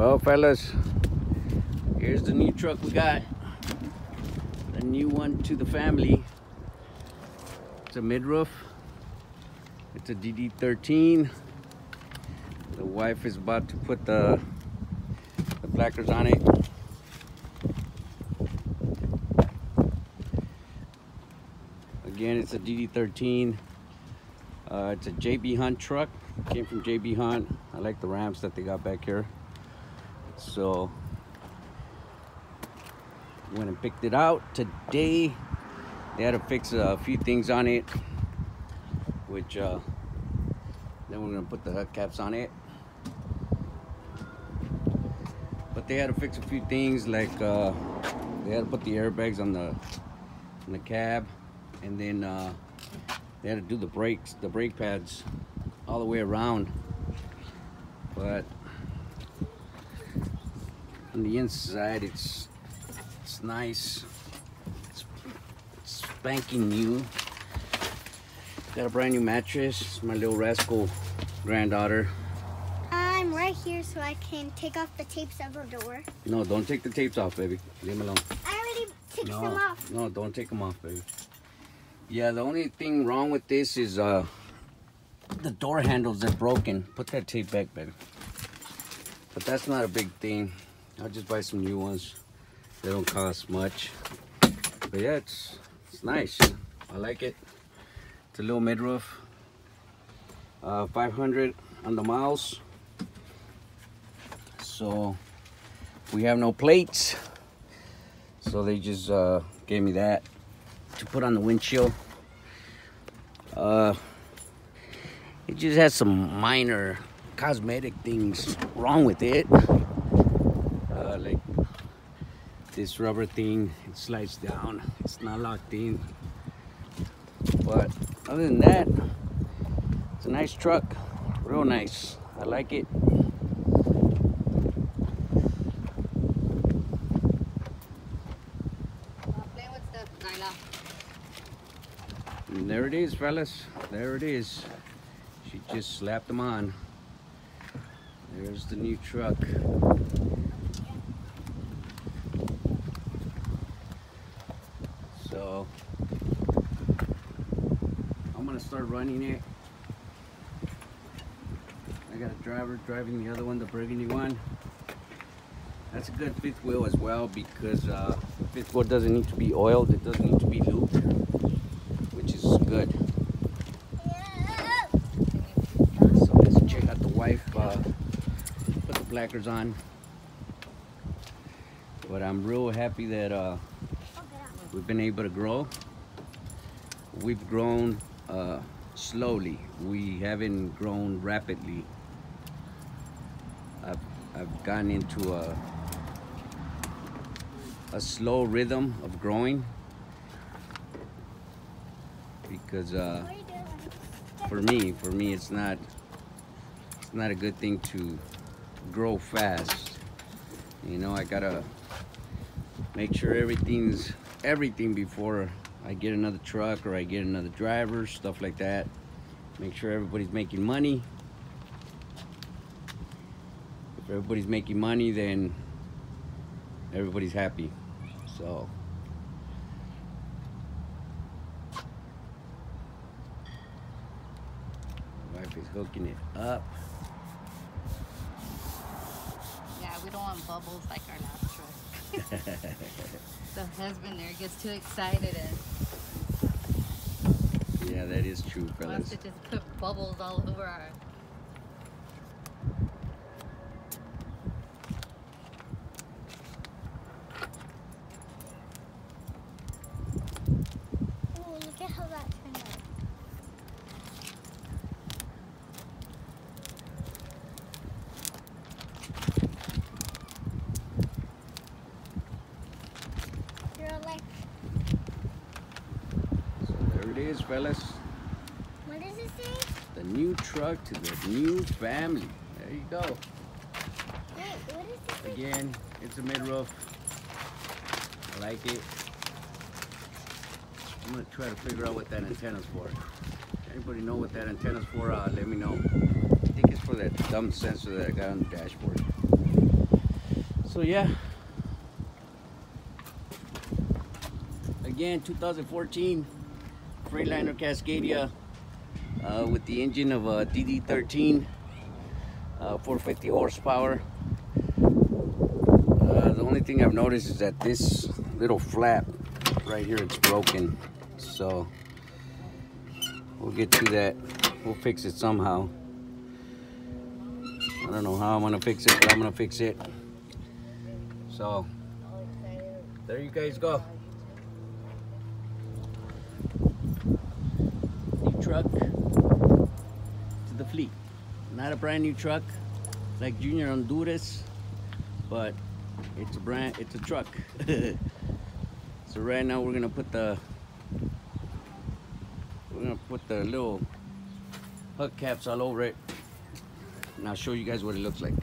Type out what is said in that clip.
Well, fellas, here's the new truck we got. The new one to the family. It's a mid-roof. It's a DD13. The wife is about to put the placards on it. Again, it's a DD13. It's a JB Hunt truck. Came from JB Hunt. I like the ramps that they got back here. So went and picked it out today. They had to fix a few things on it, which then we're gonna put the hubcaps on it. But they had to fix a few things, like they had to put the airbags on the cab, and then they had to do the brakes, the brake pads all the way around. But on the inside, it's nice. It's spanking new. Got a brand new mattress. It's my little rascal granddaughter. I'm right here so I can take off the tapes of the door. No, don't take the tapes off, baby. Leave them alone. I already took them off. No, don't take them off, baby. Yeah, the only thing wrong with this is the door handles are broken. Put that tape back, baby. But that's not a big thing. I'll just buy some new ones. They don't cost much. But yeah, it's nice. I like it. It's a little mid-roof. 500 on the miles. So we have no plates. So they just gave me that to put on the windshield. It just has some minor cosmetic things wrong with it. Like this rubber thing, it slides down. It's not locked in. But other than that, it's a nice truck. Real nice. I like it. And there it is, fellas. There it is. She just slapped them on. There's the new truck. So I'm gonna start running it. I got a driver driving the other one, the burgundy one. That's a good fifth wheel as well, because the fifth wheel doesn't need to be oiled. It doesn't need to be lubed, which is good. So let's check out the wife, put the placards on. But I'm real happy that we've been able to grow. We've grown slowly. We haven't grown rapidly. I've gotten into a slow rhythm of growing, because for me it's not a good thing to grow fast. You know, I gotta make sure everything before I get another truck or I get another driver, stuff like that. Make sure everybody's making money. If everybody's making money, then everybody's happy. So my wife is hooking it up. Yeah, we don't want bubbles like our last truck. The husband there gets too excited and yeah, that is true, fellas. wants to just put bubbles all over our. Oh, look at how that turned out. You're like, So there it is, fellas. what does it say? The new truck to the new family. There you go. Wait, what is it say? Again, it's a mid-roof. I like it. I'm gonna try to figure out what that antenna's for. Anybody know what that antenna's for? Let me know. I think it's for that dumb sensor that I got on the dashboard. So yeah, again, 2014 Freightliner Cascadia with the engine of a DD13, 450 horsepower. The only thing I've noticed is that this little flap right here, it's broken. So we'll get to that. We'll fix it somehow. I don't know how I'm gonna fix it, but I'm gonna fix it. So there you guys go. New truck to the fleet. Not a brand new truck like Junior Honduras, but it's a truck. So right now we're gonna put the little hubcaps all over it, and I'll show you guys what it looks like.